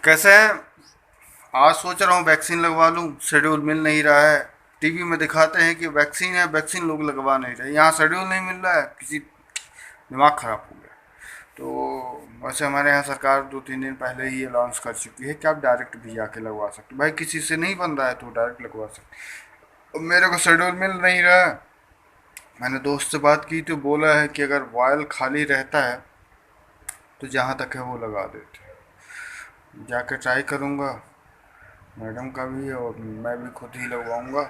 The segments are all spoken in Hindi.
कैसे हैं? आज सोच रहा हूँ वैक्सीन लगवा लूँ, शेड्यूल मिल नहीं रहा है। टीवी में दिखाते हैं कि वैक्सीन है, वैक्सीन लोग लगवा नहीं रहे, यहाँ शेड्यूल नहीं मिल रहा है। किसी दिमाग ख़राब हो गया। तो वैसे हमारे यहाँ सरकार 2-3 दिन पहले ही अनाउंस कर चुकी है कि आप डायरेक्ट भी जाके लगवा सकते हो। भाई किसी से नहीं बन रहा है तो डायरेक्ट लगवा सकते। अब मेरे को शेड्यूल मिल नहीं रहा है। मैंने दोस्त से बात की तो बोला है कि अगर वायल खाली रहता है तो जहाँ तक है वो लगा देते हैं। जाके ट्राई करूँगा, मैडम का भी और मैं भी खुद ही लगवाऊंगा।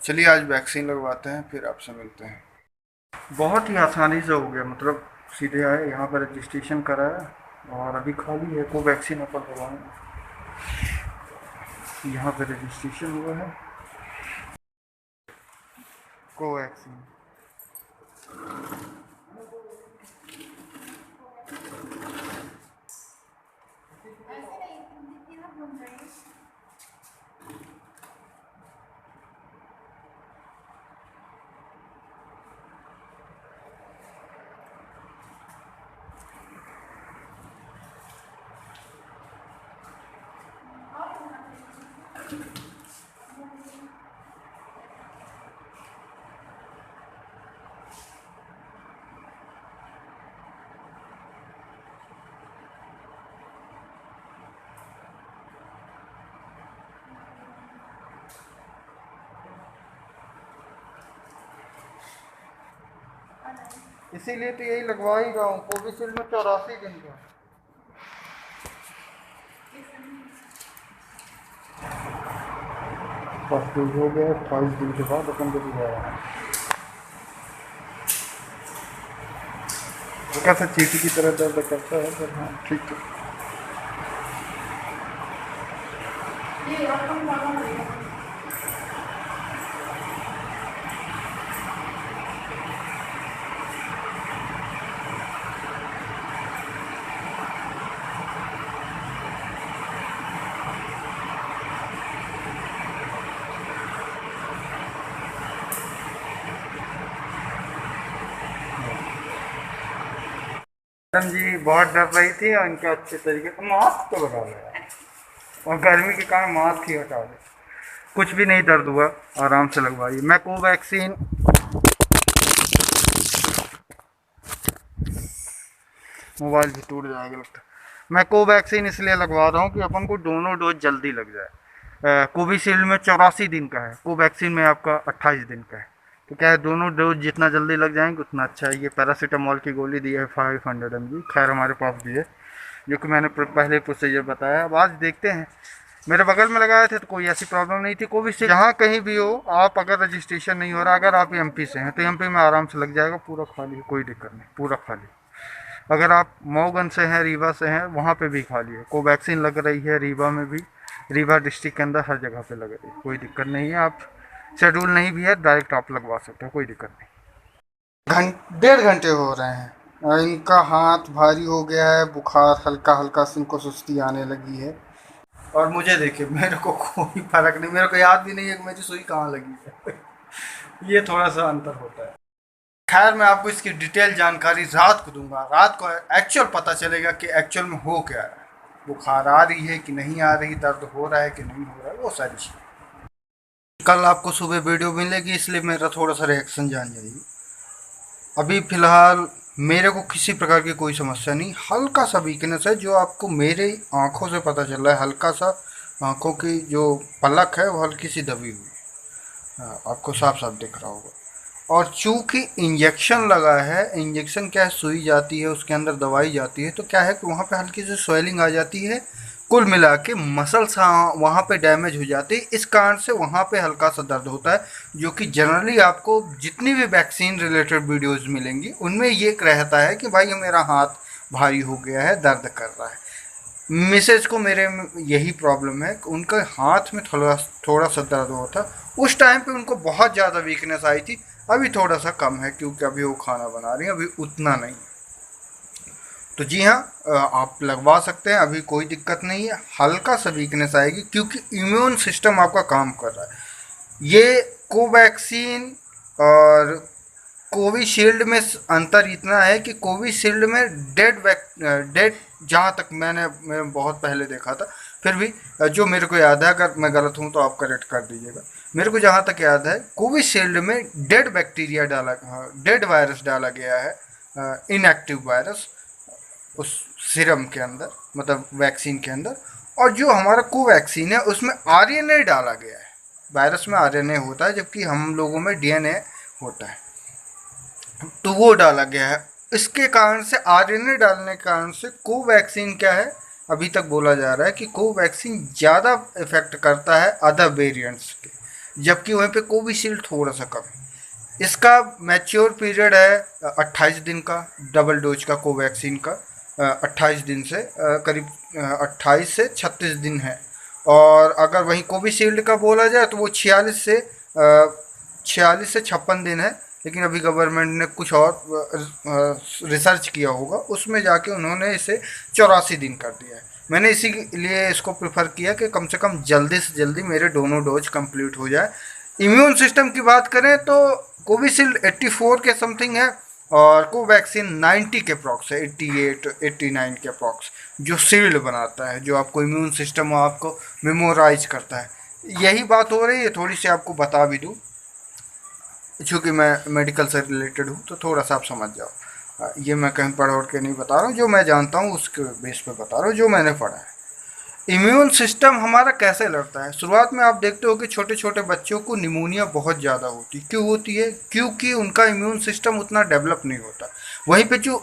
चलिए आज वैक्सीन लगवाते हैं, फिर आपसे मिलते हैं। बहुत ही आसानी से हो गया, मतलब सीधे आए यहाँ पर रजिस्ट्रेशन कराया और अभी खाली है। कोवैक्सीन अपन लगवाएंगे। यहाँ पे रजिस्ट्रेशन हुआ है। कोवैक्सीन इसीलिए तो यही लगवा ही रहा हूँ। कोविशील्ड में 84 दिन का फर्स्ट डोज हो गया। 28 दिन के बाद अपन को दिया है। हल्का सा चीटी की तरह दर्द करता है, पर हाँ ठीक है। मैडम जी बहुत डर रही थी और इनके अच्छे तरीके से मास्क तो लगा लिया और गर्मी के कारण मास्क ही हटा दे। कुछ भी नहीं दर्द हुआ, आराम से लगवाइए। मैं कोवैक्सीन, मोबाइल भी टूट जाएगा लगता है। मैं कोवैक्सीन इसलिए लगवा रहा हूँ कि अपन को दोनों डोज जल्दी लग जाए। कोविशील्ड में 84 दिन का है, कोवैक्सीन में आपका 28 दिन का है। तो क्या है, दोनों डोज जितना जल्दी लग जाएंगे उतना अच्छा है। ये पैरासीटामोल की गोली दी है 500 mg, खैर हमारे पास भी है, जो कि मैंने पहले प्रोसीजर बताया। अब आज देखते हैं। मेरे बगल में लगाए थे तो कोई ऐसी प्रॉब्लम नहीं थी। कोविशील्ड जहाँ कहीं भी हो, आप अगर रजिस्ट्रेशन नहीं हो रहा, अगर आप एमपी से हैं तो एमपी में आराम से लग जाएगा। पूरा खाली है, कोई दिक्कत नहीं, पूरा खाली। अगर आप मऊगन से हैं, रीवा से हैं, वहाँ पे भी खाली है। कोवैक्सीन लग रही है रीवा में भी, रीवा डिस्ट्रिक्ट के अंदर हर जगह पे लग रही है। कोई दिक्कत नहीं है। आप शेड्यूल नहीं भी है, डायरेक्ट आप लगवा सकते हो, कोई दिक्कत नहीं। 1.5 घंटे हो रहे हैं और इनका हाथ भारी हो गया है, बुखार हल्का हल्का से इनको सुस्ती आने लगी है। और मुझे देखिए, मेरे को कोई फर्क नहीं, मेरे को याद भी नहीं है कि मेरी सुई कहाँ लगी है। ये थोड़ा सा अंतर होता है। खैर मैं आपको इसकी डिटेल जानकारी रात को दूंगा। रात को एक्चुअल पता चलेगा कि एक्चुअल में हो क्या रहा है, बुखार आ रही है कि नहीं आ रही, दर्द हो रहा है कि नहीं हो रहा है, वो सारी चीज़। कल आपको सुबह वीडियो मिलेगी, इसलिए मेरा थोड़ा सा रिएक्शन जान जाएगी। अभी फ़िलहाल मेरे को किसी प्रकार की कोई समस्या नहीं, हल्का सा वीकनेस है जो आपको मेरे आँखों से पता चल रहा है। हल्का सा आँखों की जो पलक है वो हल्की सी दबी हुई है। हाँ, आपको साफ साफ दिख रहा होगा। और चूंकि इंजेक्शन लगा है, इंजेक्शन क्या है, सुई जाती है, उसके अंदर दवाई जाती है, तो क्या है कि वहाँ पे हल्की सी स्वेलिंग आ जाती है। कुल मिला के मसल्स वहाँ पे डैमेज हो जाती है। इस कारण से वहाँ पे हल्का सा दर्द होता है, जो कि जनरली आपको जितनी भी वैक्सीन रिलेटेड वीडियोस मिलेंगी उनमें ये रहता है कि भाई मेरा हाथ भारी हो गया है, दर्द कर रहा है। मिसेज को मेरे में यही प्रॉब्लम है कि उनका हाथ में थोड़ा थोड़ा सा दर्द हुआ था। उस टाइम पे उनको बहुत ज़्यादा वीकनेस आई थी। अभी थोड़ा सा कम है क्योंकि अभी वो खाना बना रही हैं, अभी उतना नहीं। तो जी हाँ, आप लगवा सकते हैं, अभी कोई दिक्कत नहीं है। हल्का सा वीकनेस आएगी क्योंकि इम्यून सिस्टम आपका काम कर रहा है। ये कोवैक्सीन और कोविशील्ड में अंतर इतना है कि कोविशील्ड में डेड जहाँ तक मैं बहुत पहले देखा था फिर भी जो मेरे को याद है, अगर मैं गलत हूँ तो आप करेक्ट कर दीजिएगा। मेरे को जहाँ तक याद है कोविशील्ड में डेड बैक्टीरिया डाला, डेड वायरस डाला गया है, इनएक्टिव वायरस उस सिरम के अंदर, मतलब वैक्सीन के अंदर। और जो हमारा कोवैक्सीन है उसमें आरएनए डाला गया है। वायरस में आरएनए होता है जबकि हम लोगों में डीएनए होता है, तो वो डाला गया है। इसके कारण से, आरएनए डालने के कारण से कोवैक्सीन क्या है, अभी तक बोला जा रहा है कि कोवैक्सीन ज़्यादा इफेक्ट करता है अदर वेरिएंट्स के, जबकि वहीं पे कोविशील्ड थोड़ा सा कम है। इसका मैच्योर पीरियड है 28 दिन का, डबल डोज का कोवैक्सीन का 28 दिन से करीब 28 से 36 दिन है। और अगर वहीं कोविशील्ड का बोला जाए तो वो 46 से 56 दिन है। लेकिन अभी गवर्नमेंट ने कुछ और रिसर्च किया होगा, उसमें जाके उन्होंने इसे 84 दिन कर दिया है। मैंने इसीलिए इसको प्रेफर किया कि कम से कम जल्दी से जल्दी मेरे दोनों डोज कंप्लीट हो जाए। इम्यून सिस्टम की बात करें तो कोविशील्ड 84 के समथिंग है, और कोवैक्सीन 90 के अप्रॉक्स है, 88 89 के अप्रॉक्स, जो शील्ड बनाता है, जो आपको इम्यून सिस्टम आपको मेमोराइज करता है। यही बात हो रही है, थोड़ी सी आपको बता भी दूँ, चूँकि मैं मेडिकल से रिलेटेड हूँ तो थोड़ा सा आप समझ जाओ। ये मैं कहीं पढ़ उड़ के नहीं बता रहा हूँ, जो मैं जानता हूँ उसके बेस पे बता रहा हूँ, जो मैंने पढ़ा है। इम्यून सिस्टम हमारा कैसे लड़ता है? शुरुआत में आप देखते हो कि छोटे छोटे बच्चों को निमोनिया बहुत ज़्यादा होती है। क्यों होती है? क्योंकि उनका इम्यून सिस्टम उतना डेवलप नहीं होता। वहीं पे जो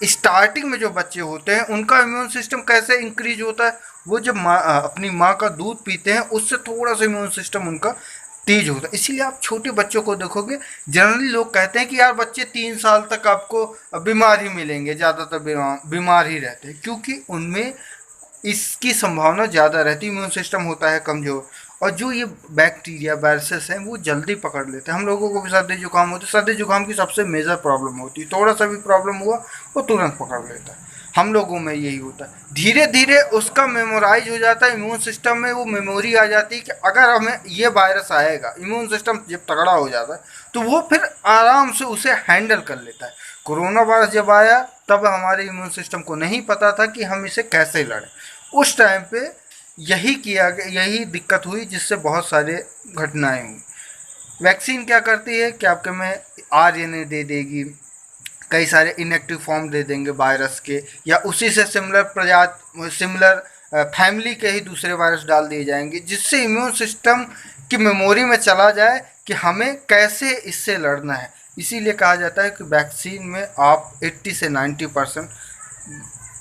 स्टार्टिंग में जो बच्चे होते हैं उनका इम्यून सिस्टम कैसे इंक्रीज होता है? वो जब अपनी माँ का दूध पीते हैं उससे थोड़ा सा इम्यून सिस्टम उनका तेज होता है। इसीलिए आप छोटे बच्चों को देखोगे, जनरली लोग कहते हैं कि यार बच्चे 3 साल तक आपको बीमार ही मिलेंगे, ज़्यादातर बीमार ही रहते हैं, क्योंकि उनमें इसकी संभावना ज़्यादा रहती है, इम्यून सिस्टम होता है कमज़ोर। और जो ये बैक्टीरिया वायरसेस हैं वो जल्दी पकड़ लेते हैं। हम लोगों को भी सर्दी जुकाम होती है, सर्दी जुकाम की सबसे मेजर प्रॉब्लम होती है, थोड़ा सा भी प्रॉब्लम हुआ वो तुरंत पकड़ लेता है। हम लोगों में यही होता है, धीरे धीरे उसका मेमोराइज हो जाता है इम्यून सिस्टम में, वो मेमोरी आ जाती है कि अगर हमें ये वायरस आएगा, इम्यून सिस्टम जब तगड़ा हो जाता है तो वो फिर आराम से उसे हैंडल कर लेता है। कोरोना वायरस जब आया तब हमारे इम्यून सिस्टम को नहीं पता था कि हम इसे कैसे लड़ें। उस टाइम पे यही किया गया, यही दिक्कत हुई जिससे बहुत सारे घटनाएं हुई। वैक्सीन क्या करती है कि आपके में आरएनए दे देगी, कई सारे इनएक्टिव फॉर्म दे देंगे वायरस के, या उसी से सिमिलर फैमिली के ही दूसरे वायरस डाल दिए जाएंगे, जिससे इम्यून सिस्टम की मेमोरी में चला जाए कि हमें कैसे इससे लड़ना है। इसीलिए कहा जाता है कि वैक्सीन में आप 80 से 90%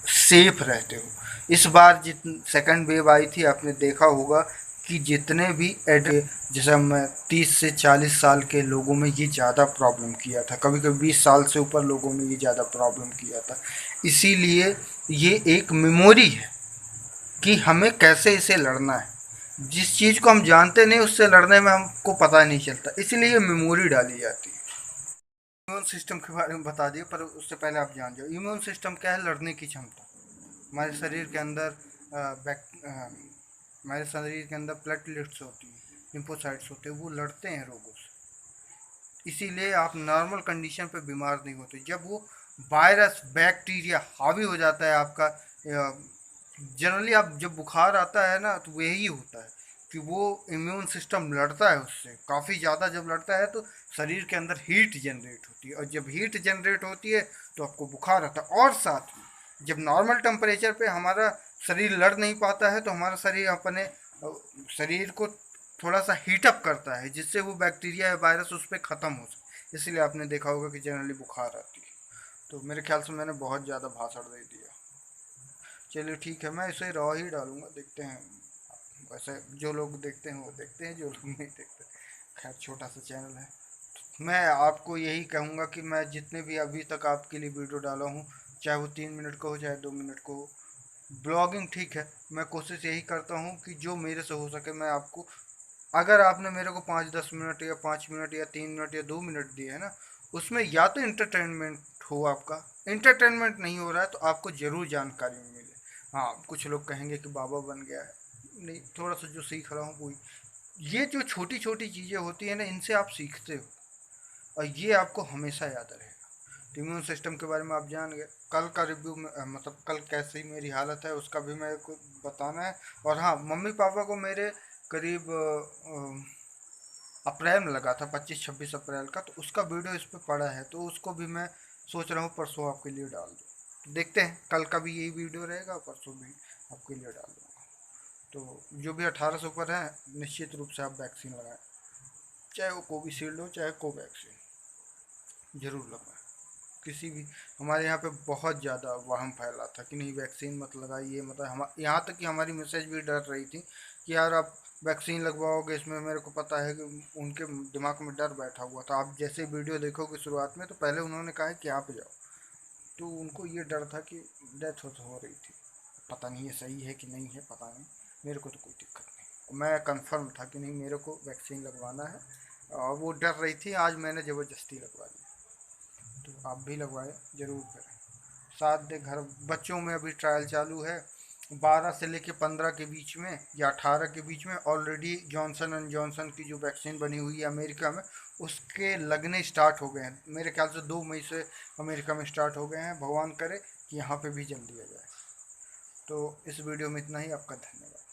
सेफ रहते हो। इस बार जित सेकंड वेव आई थी, आपने देखा होगा कि जितने भी जैसे मैं 30 से 40 साल के लोगों में ये ज़्यादा प्रॉब्लम किया था, कभी कभी 20 साल से ऊपर लोगों में ये ज़्यादा प्रॉब्लम किया था। इसीलिए ये एक मेमोरी है कि हमें कैसे इसे लड़ना है। जिस चीज़ को हम जानते नहीं उससे लड़ने में हमको पता नहीं चलता, इसलिए ये मेमोरी डाली जाती है। इम्यून सिस्टम के बारे में बता दिए, पर उससे पहले आप जान जाओ इम्यून सिस्टम क्या है। लड़ने की क्षमता। हमारे शरीर के अंदर हमारे शरीर के अंदर प्लेटलेट्स होती हैं, लिम्फोसाइट्स होते हैं, वो लड़ते हैं रोगों से। इसीलिए आप नॉर्मल कंडीशन पे बीमार नहीं होते। जब वो वायरस बैक्टीरिया हावी हो जाता है आपका, जनरली आप जब बुखार आता है ना तो वो यही होता है कि वो इम्यून सिस्टम लड़ता है उससे काफ़ी ज़्यादा। जब लड़ता है तो शरीर के अंदर हीट जनरेट होती है, और जब हीट जनरेट होती है तो आपको बुखार आता है। और साथ में जब नॉर्मल टेम्परेचर पे हमारा शरीर लड़ नहीं पाता है तो हमारा शरीर अपने शरीर को थोड़ा सा हीटअप करता है, जिससे वो बैक्टीरिया या वायरस उस पर ख़त्म हो सके। इसलिए आपने देखा होगा कि जनरली बुखार आती है। तो मेरे ख्याल से मैंने बहुत ज़्यादा भाषण दे दिया। चलिए ठीक है, मैं इसे रॉ ही डालूंगा, देखते हैं। वैसे जो लोग देखते हैं वो देखते हैं, जो लोग नहीं देखते, खैर छोटा सा चैनल है। मैं आपको यही कहूँगा कि मैं जितने भी अभी तक आपके लिए वीडियो डाला हूँ, चाहे वो 3 मिनट का हो चाहे 2 मिनट को हो, ब्लॉगिंग ठीक है, मैं कोशिश यही करता हूँ कि जो मेरे से हो सके मैं आपको, अगर आपने मेरे को 5-10 मिनट या 5 मिनट या 3 मिनट या 2 मिनट दिए है ना, उसमें या तो इंटरटेनमेंट हो, आपका इंटरटेनमेंट नहीं हो रहा है तो आपको ज़रूर जानकारी मिले। हाँ, कुछ लोग कहेंगे कि बाबा बन गया है, नहीं, थोड़ा सा जो सीख रहा हूँ वही। ये जो छोटी छोटी चीज़ें होती है ना, इनसे आप सीखते हो, और ये आपको हमेशा याद रहेगा। तो इम्यून सिस्टम के बारे में आप जान गए। कल का रिव्यू में मतलब कल कैसी मेरी हालत है उसका भी मेरे को बताना है। और हाँ, मम्मी पापा को मेरे करीब अप्रैल में लगा था, 25-26 अप्रैल का, तो उसका वीडियो इस पर पड़ा है, तो उसको भी मैं सोच रहा हूँ परसों आपके लिए डाल दूँ। तो देखते हैं, कल का भी यही वीडियो रहेगा, परसों भी आपके लिए डाल दूँगा। तो जो भी 18 से ऊपर है निश्चित रूप से आप वैक्सीन लगाएं, चाहे वो कोविशील्ड हो चाहे कोवैक्सीन, जरूर लगवाएं। किसी भी, हमारे यहाँ पे बहुत ज़्यादा वहम फैला था कि नहीं वैक्सीन मत लगाइए, मतलब हम यहाँ तक कि हमारी मैसेज भी डर रही थी कि यार आप वैक्सीन लगवाओगे इसमें, मेरे को पता है कि उनके दिमाग में डर बैठा हुआ था। आप जैसे वीडियो देखोगे शुरुआत में, तो पहले उन्होंने कहा है कि आप जाओ, तो उनको ये डर था कि डेथ हो रही थी। पता नहीं ये सही है कि नहीं है, पता नहीं। मेरे को तो कोई दिक्कत नहीं, मैं कंफर्म था कि नहीं मेरे को वैक्सीन लगवाना है, और वो डर रही थी, आज मैंने ज़बरदस्ती लगवा ली। तो आप भी लगवाएं, ज़रूर करें। साथ दे घर बच्चों में अभी ट्रायल चालू है, 12 से लेके 15 के बीच में या 18 के बीच में ऑलरेडी जॉनसन एंड जॉनसन की जो वैक्सीन बनी हुई है अमेरिका में, उसके लगने स्टार्ट हो गए हैं। मेरे ख्याल से 2 मई से अमेरिका में स्टार्ट हो गए हैं। भगवान करे कि यहाँ पे भी जल्दी आ जाए। तो इस वीडियो में इतना ही। आपका धन्यवाद।